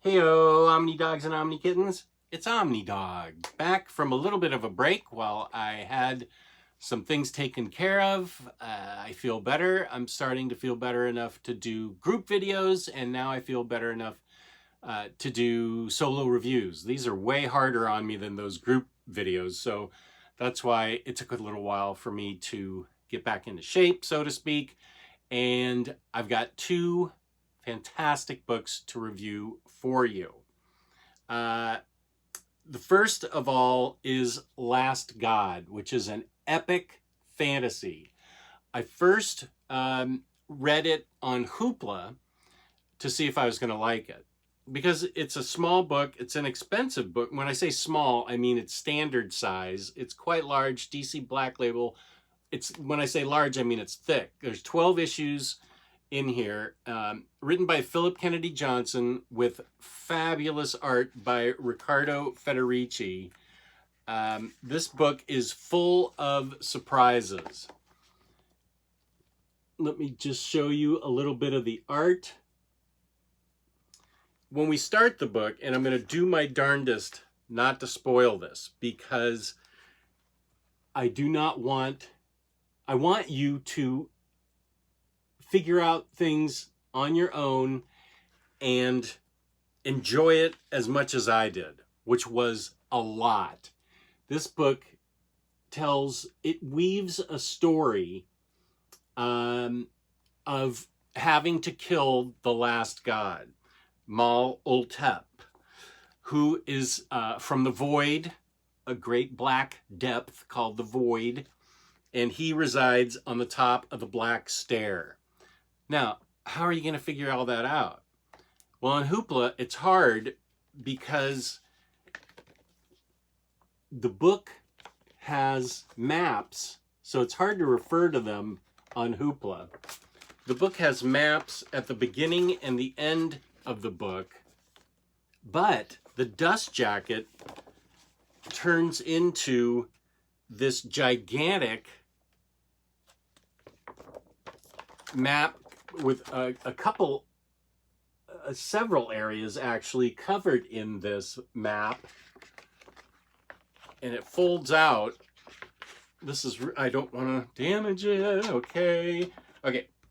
Heyo, Omni Dogs and Omni Kittens. It's Omni Dog, back from a little bit of a break while I had some things taken care of. I feel better. I'm starting to feel better enough to do group videos, and now I feel better enough to do solo reviews. These are way harder on me than those group videos, so that's why it took a little while for me to get back into shape, so to speak. And I've got two fantastic books to review for you. The first of all is Last God, which is an epic fantasy. I first read it on Hoopla to see if I was going to like it, because it's a small book. It's an expensive book. When I say small, I mean it's standard size. It's quite large, DC Black Label. When I say large, I mean it's thick. There's 12 issues in here, written by Philip Kennedy Johnson with fabulous art by Riccardo Federici. This book is full of surprises. Let me just show you a little bit of the art. When we start the book, and I'm going to do my darndest not to spoil this, because I want you to figure out things on your own and enjoy it as much as I did, which was a lot. This book weaves a story of having to kill the last god, Mal-Ultep, who is from the Void, a great black depth called the Void, and he resides on the top of the Black Stair. Now, how are you going to figure all that out? Well, on Hoopla, it's hard because the book has maps, so it's hard to refer to them on Hoopla. The book has maps at the beginning and the end of the book, but the dust jacket turns into this gigantic map with several areas actually covered in this map, and it folds out. I don't want to damage it. Okay,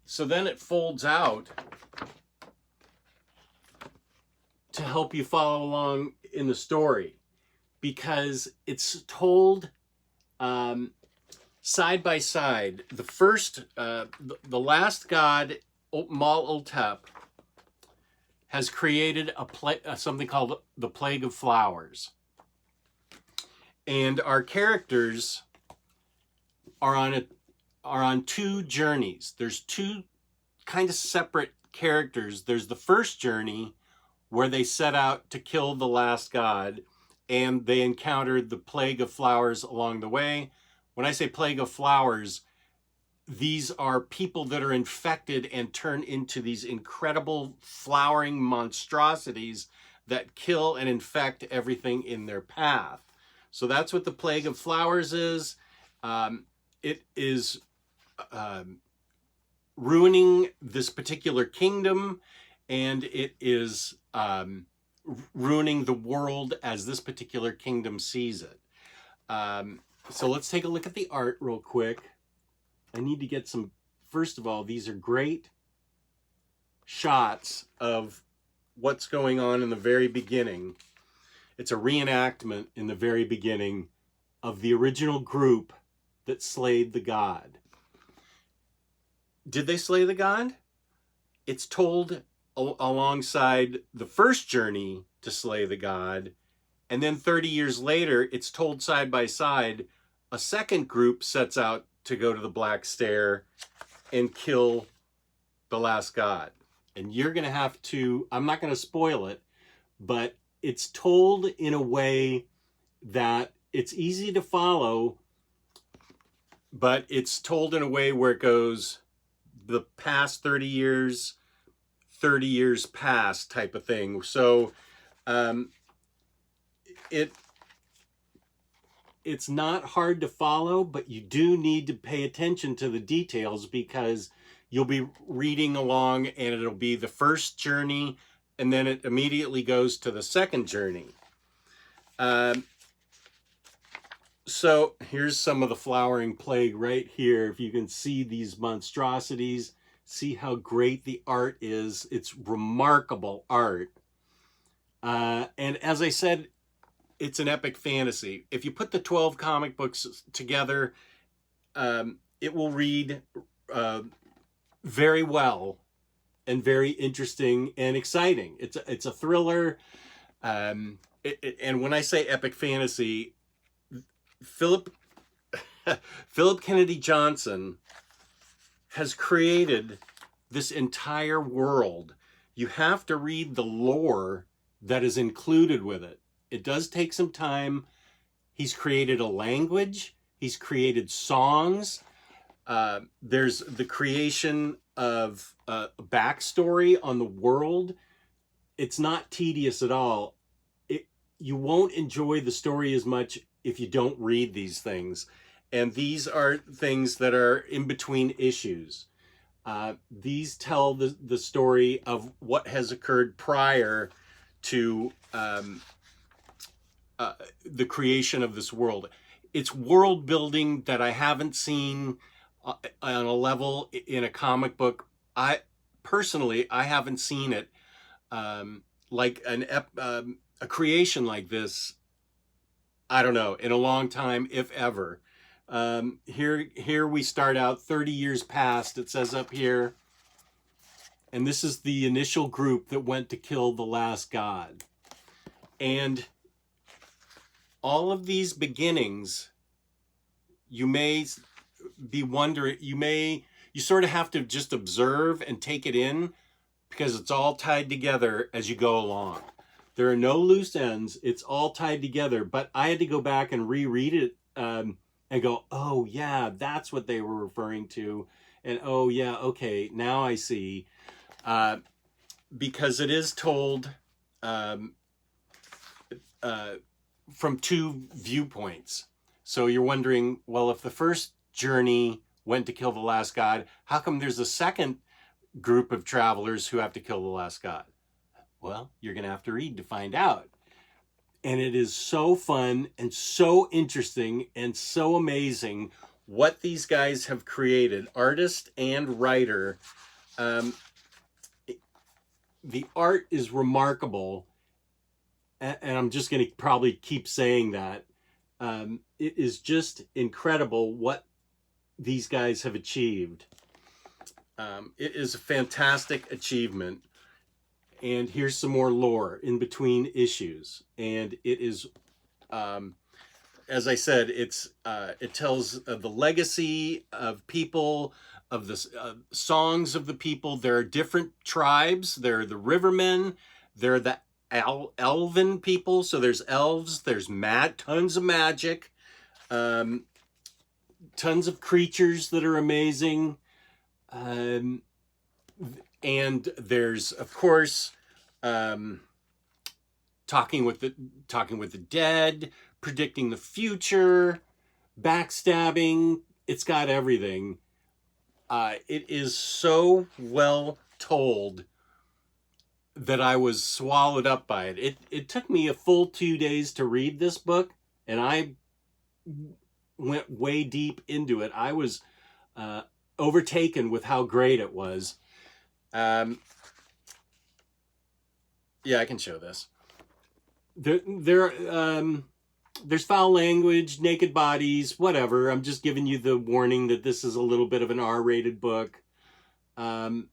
so then it folds out to help you follow along in the story, because it's told side by side. The first, the last god, Mal-Ultep, has created something called the Plague of Flowers. And our characters are on two journeys. There's two kind of separate characters. There's the first journey where they set out to kill the last god, and they encountered the Plague of Flowers along the way. When I say Plague of Flowers, these are people that are infected and turn into these incredible flowering monstrosities that kill and infect everything in their path. So that's what the Plague of Flowers is. It is ruining this particular kingdom, and it is ruining the world as this particular kingdom sees it. So let's take a look at the art real quick. I need to get some, first of all, these are great shots of what's going on in the very beginning. It's a reenactment in the very beginning of the original group that slayed the god. Did they slay the god? It's told alongside the first journey to slay the god, and then 30 years later, it's told side by side. A second group sets out to go to the Black Stair and kill the last god. And you're going to have to, I'm not going to spoil it, but it's told in a way that it's easy to follow, but it's told in a way where it goes the past 30 years past type of thing. So it's not hard to follow, but you do need to pay attention to the details, because you'll be reading along and it'll be the first journey and then it immediately goes to the second journey. So here's some of the flowering plague right here. If you can see these monstrosities, see how great the art is. It's remarkable art. And as I said, it's an epic fantasy. If you put the 12 comic books together, it will read very well and very interesting and exciting. It's a thriller. And when I say epic fantasy, Philip Kennedy Johnson has created this entire world. You have to read the lore that is included with it. It does take some time. He's created a language. He's created songs. There's the creation of a backstory on the world. It's not tedious at all. You won't enjoy the story as much if you don't read these things. And these are things that are in between issues. These tell the story of what has occurred prior to the creation of this world. It's world building that I haven't seen on a level in a comic book. I haven't seen it like a creation like this, I don't know, in a long time, if ever. Here we start out 30 years past, it says up here. And this is the initial group that went to kill the last god. And all of these beginnings, you may be wondering, you sort of have to just observe and take it in, because it's all tied together as you go along. There are no loose ends. It's all tied together. But I had to go back and reread it and go, oh, yeah, that's what they were referring to. And, oh, yeah, okay, now I see. Because it is told from two viewpoints. So you're wondering, well, if the first journey went to kill the last god, how come there's a second group of travelers who have to kill the last god? Well, you're going to have to read to find out. And it is so fun and so interesting and so amazing what these guys have created, artist and writer. The art is remarkable, and I'm just going to probably keep saying that. It is just incredible what these guys have achieved. It is a fantastic achievement. And here's some more lore in between issues. And it is, as I said, it tells the legacy of people, of the songs of the people. There are different tribes. There are the Rivermen. There are the Elven people. So there's elves. There's tons of magic. Tons of creatures that are amazing. And there's, of course, talking with the dead, predicting the future, backstabbing. It's got everything. It is so well told that I was swallowed up by it. It took me a full 2 days to read this book, and I went way deep into it. I was overtaken with how great it was. Yeah, I can show this. There's foul language, naked bodies, whatever. I'm just giving you the warning that this is a little bit of an R-rated book. And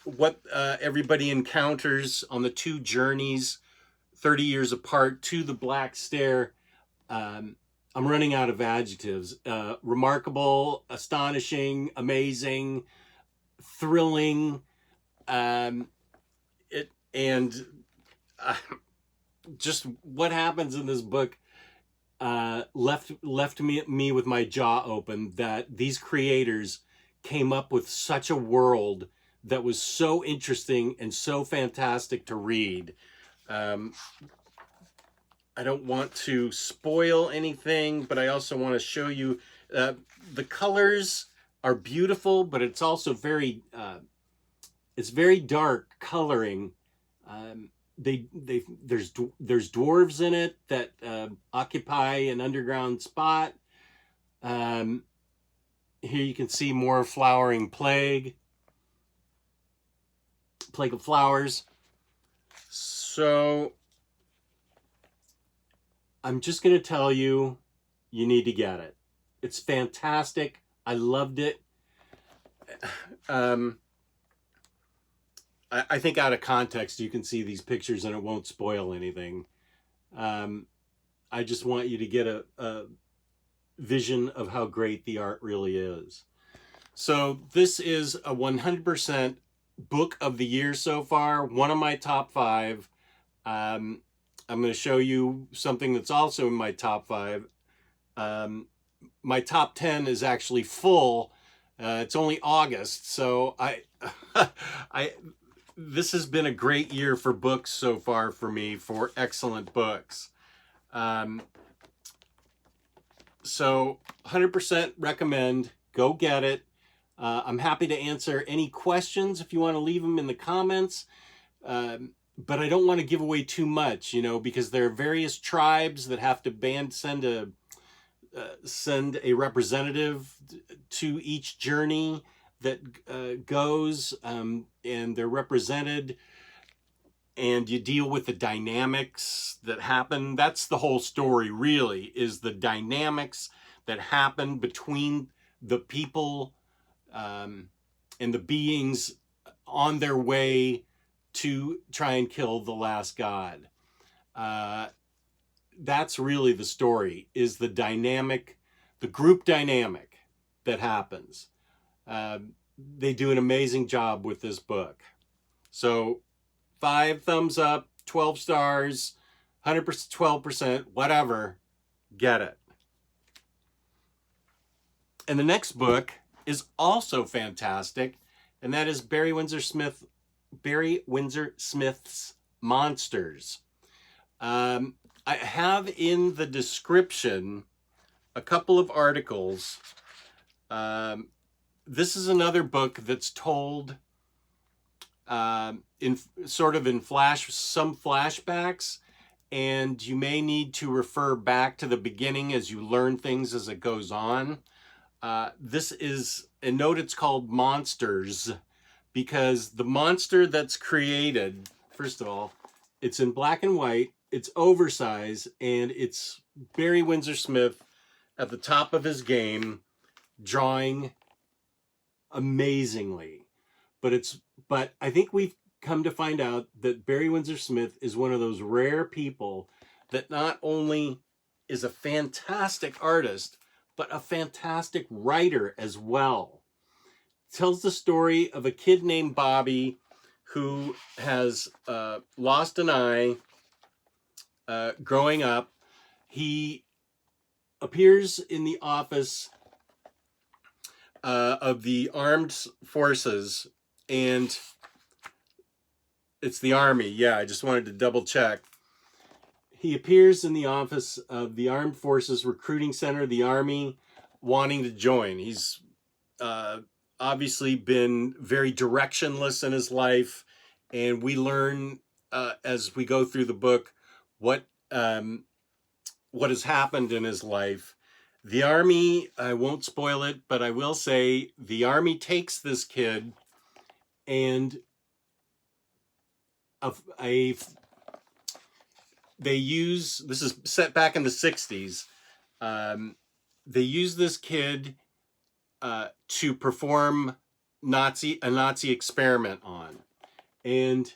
what everybody encounters on the two journeys, 30 years apart, to the Black Stair. I'm running out of adjectives. Remarkable, astonishing, amazing, thrilling. Just what happens in this book left me with my jaw open, that these creators came up with such a world that was so interesting and so fantastic to read. I don't want to spoil anything, but I also want to show you the colors are beautiful, but it's also very It's very dark coloring. There's dwarves in it that occupy an underground spot. Here you can see more flowering plague of flowers. So I'm just going to tell you, you need to get it. It's fantastic. I loved it. I think out of context, you can see these pictures and it won't spoil anything. I just want you to get a vision of how great the art really is. So this is a 100% book of the year so far, one of my top 5. I'm going to show you something that's also in my top 5. My top 10 is actually full. It's only August, so this has been a great year for books so far for me, for excellent books. So 100% recommend. Go get it. I'm happy to answer any questions if you want to leave them in the comments. But I don't want to give away too much, because there are various tribes that have to send a representative to each journey that goes, and they're represented, and you deal with the dynamics that happen. That's the whole story, really, is the dynamics that happen between the people and the beings on their way to try and kill the last god. That's really the story, is the dynamic, the group dynamic that happens. They do an amazing job with this book. So 5 thumbs up, 12 stars, 100%, 12%, whatever, get it. And the next book is also fantastic, and that is Barry Windsor-Smith's Monsters. I have in the description a couple of articles. This is another book that's told in some flashbacks, and you may need to refer back to the beginning as you learn things as it goes on. This is a note. It's called Monsters because the monster that's created, first of all, it's in black and white, it's oversized, and it's Barry Windsor-Smith at the top of his game, drawing amazingly. But I think we've come to find out that Barry Windsor-Smith is one of those rare people that not only is a fantastic artist, but a fantastic writer as well. Tells the story of a kid named Bobby who has lost an eye growing up. He appears in the office of the armed forces, and it's the Army. Yeah, I just wanted to double check. He appears in the office of the Armed Forces Recruiting Center, the Army, wanting to join. He's obviously been very directionless in his life, and we learn as we go through the book what has happened in his life. The Army, I won't spoil it, but I will say the Army takes this kid, and this is set back in the 60s. They use this kid to perform a Nazi experiment on. And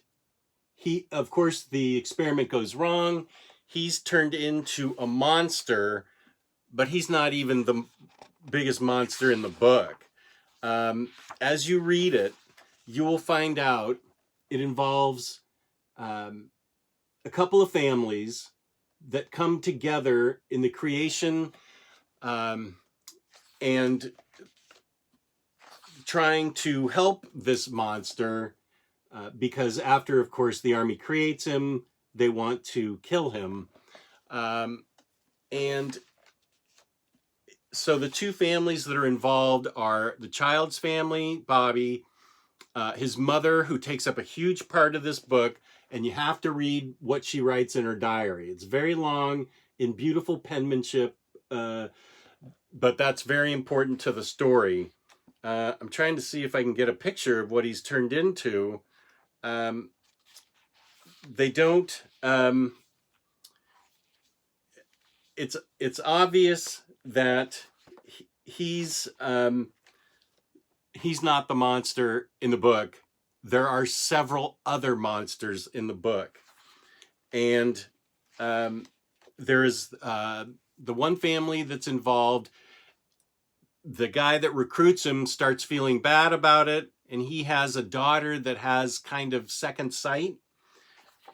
of course, the experiment goes wrong. He's turned into a monster, but he's not even the biggest monster in the book. As you read it, you will find out it involves a couple of families that come together in the creation and trying to help this monster because after, of course, the Army creates him, they want to kill him. And so the two families that are involved are the child's family, Bobby, his mother, who takes up a huge part of this book, and you have to read what she writes in her diary. It's very long, in beautiful penmanship, but that's very important to the story. I'm trying to see if I can get a picture of what he's turned into. They don't. It's obvious that he's not the monster in the book. There are several other monsters in the book, and there is the one family that's involved. The guy that recruits him starts feeling bad about it, and he has a daughter that has kind of second sight.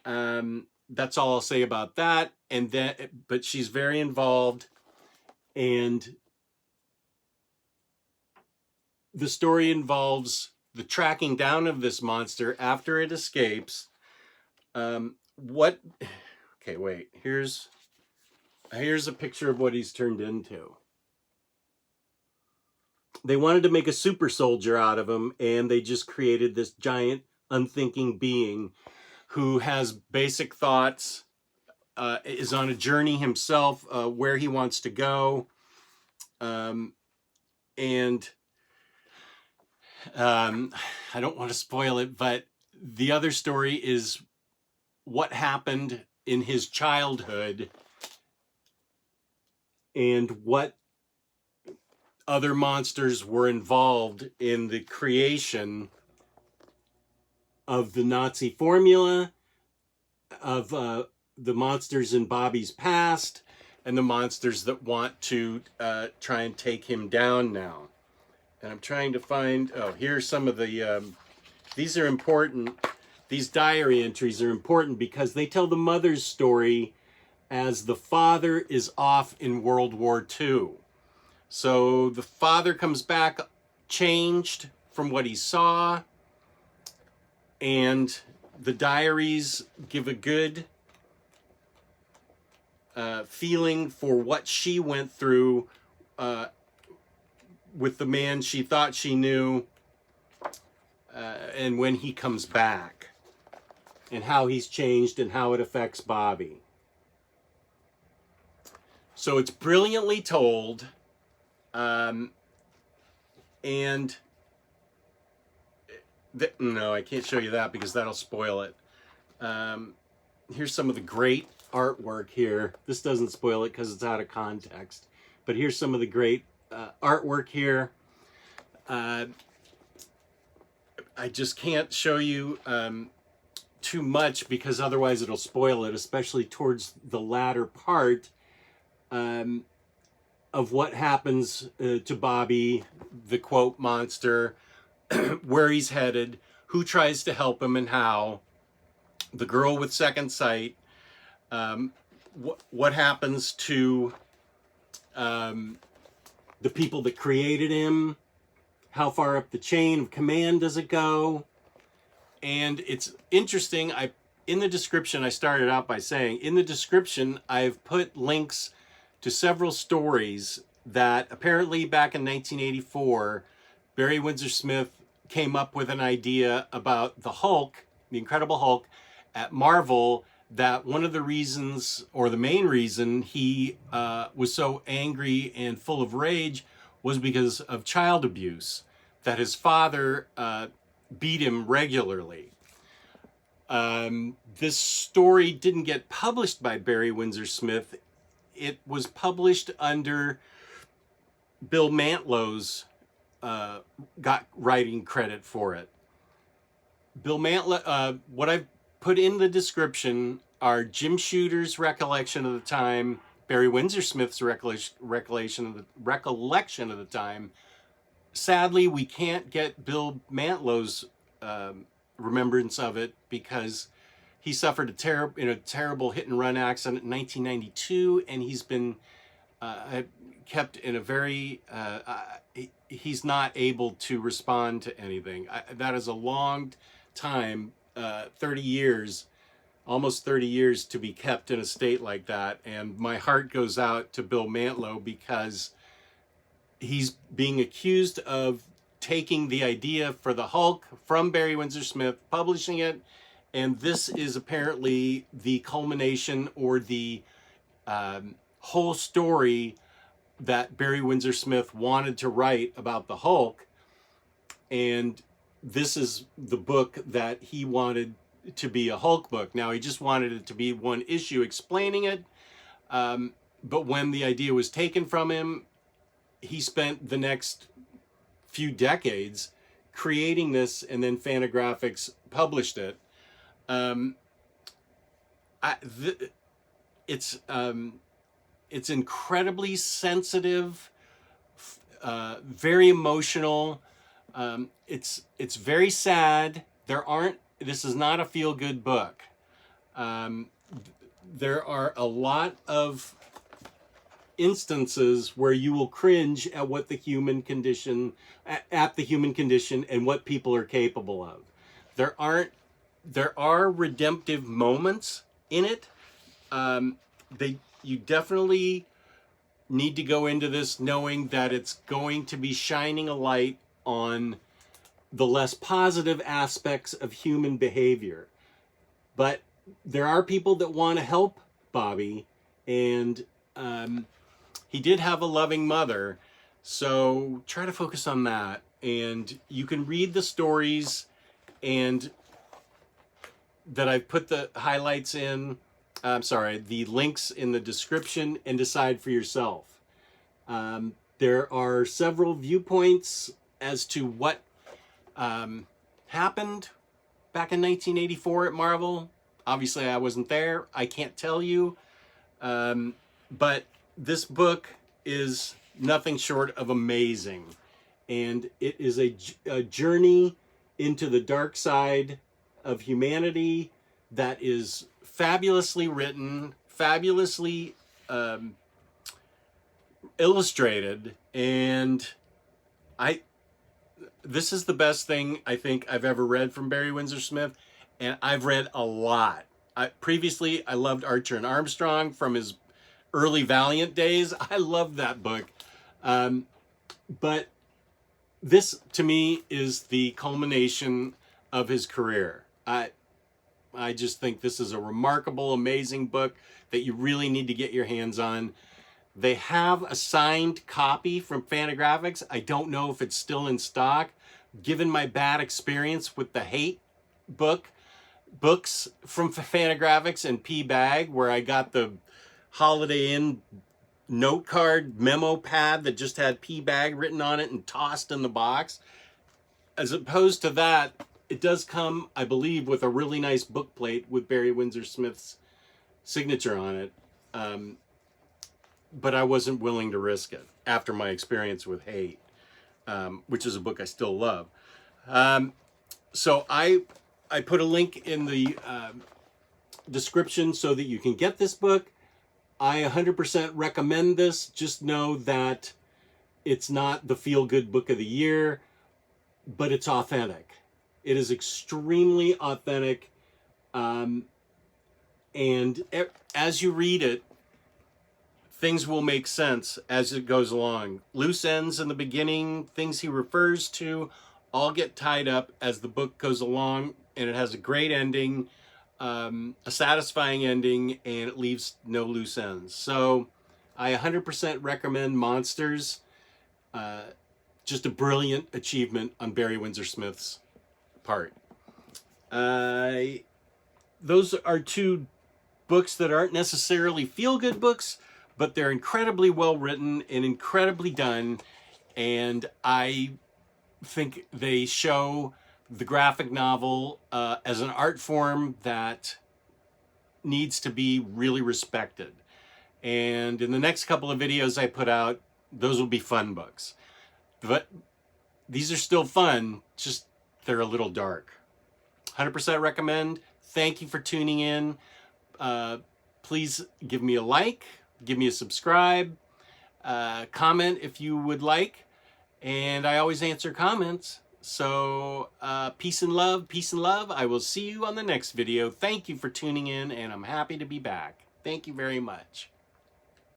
That's all I'll say about that. And then, but she's very involved, and the story involves the tracking down of this monster after it escapes. Okay, wait. Here's a picture of what he's turned into. They wanted to make a super soldier out of him, and they just created this giant unthinking being who has basic thoughts, is on a journey himself, where he wants to go. And I don't want to spoil it, but the other story is what happened in his childhood and what other monsters were involved in the creation of the Nazi formula, of the monsters in Bobby's past, and the monsters that want to try and take him down now. And I'm trying to find, here's some of the, these are important. These diary entries are important because they tell the mother's story as the father is off in World War II. So the father comes back changed from what he saw, and the diaries give a good feeling for what she went through with the man she thought she knew, and when he comes back, and how he's changed and how it affects Bobby. So it's brilliantly told. No, I can't show you that because that'll spoil it. Here's some of the great artwork here. This doesn't spoil it because it's out of context. But here's some of the great artwork here. I just can't show you too much because otherwise it'll spoil it, especially towards the latter part of what happens to Bobby, the quote monster, where he's headed, who tries to help him and how, the girl with second sight, what happens to the people that created him, how far up the chain of command does it go. And it's interesting, in the description, I started out by saying, in the description, I've put links to several stories that apparently back in 1984, Barry Windsor-Smith came up with an idea about the Hulk, the Incredible Hulk, at Marvel, that one of the reasons, or the main reason, he was so angry and full of rage was because of child abuse, that his father beat him regularly. This story didn't get published by Barry Windsor-Smith. It was published under Bill Mantlo's got writing credit for it. Bill Mantlo, what I've put in the description are Jim Shooter's recollection of the time, Barry Windsor-Smith's recollection of the time. Sadly, we can't get Bill Mantlo's remembrance of it because he suffered a terrible hit-and-run accident in 1992, and he's been kept in a very... he's not able to respond to anything. That is a long time, 30 years, almost 30 years to be kept in a state like that. And my heart goes out to Bill Mantlo because he's being accused of taking the idea for the Hulk from Barry Windsor-Smith, publishing it, and this is apparently the culmination or the whole story that Barry Windsor-Smith wanted to write about the Hulk, and this is the book that he wanted to be a Hulk book. Now, he just wanted it to be one issue explaining it, but when the idea was taken from him, he spent the next few decades creating this, and then Fantagraphics published it. It's incredibly sensitive, very emotional. It's very sad. This is not a feel-good book. There are a lot of instances where you will cringe at what the human condition, and what people are capable of. There are redemptive moments in it. You definitely need to go into this knowing that it's going to be shining a light on the less positive aspects of human behavior. But there are people that want to help Bobby, and he did have a loving mother, so try to focus on that. And you can read the stories and that I've put the highlights in, the links in the description, and decide for yourself. There are several viewpoints as to what happened back in 1984 at Marvel. Obviously, I wasn't there. I can't tell you. But this book is nothing short of amazing. And it is a journey into the dark side of humanity that is fabulously written, fabulously illustrated, and this is the best thing I think I've ever read from Barry Windsor-Smith, and I've read a lot. Previously, I loved Archer and Armstrong from his early Valiant days. I loved that book. But this, to me, is the culmination of his career. I just think this is a remarkable, amazing book that you really need to get your hands on. They have a signed copy from Fantagraphics. I don't know if it's still in stock. Given my bad experience with the Hate books from Fantagraphics and P-Bag, where I got the Holiday Inn note card memo pad that just had P-Bag written on it and tossed in the box. As opposed to that, it does come, I believe, with a really nice book plate with Barry Windsor-Smith's signature on it. But I wasn't willing to risk it after my experience with Hate, which is a book I still love. So I put a link in the description so that you can get this book. I 100% recommend this. Just know that it's not the feel-good book of the year, but it's authentic. It is extremely authentic. And as you read it, things will make sense as it goes along. Loose ends in the beginning, things he refers to, all get tied up as the book goes along, and it has a great ending, a satisfying ending, and it leaves no loose ends. So I 100% recommend Monsters. Just a brilliant achievement on Barry Windsor-Smith's part. Those are two books that aren't necessarily feel-good books, but they're incredibly well written and incredibly done, and I think they show the graphic novel as an art form that needs to be really respected. And in the next couple of videos I put out, those will be fun books. But these are still fun, just they're a little dark. 100% recommend. Thank you for tuning in. Please give me a like, give me a subscribe, comment if you would like, and I always answer comments. So peace and love, peace and love. I will see you on the next video. Thank you for tuning in, and I'm happy to be back. Thank you very much.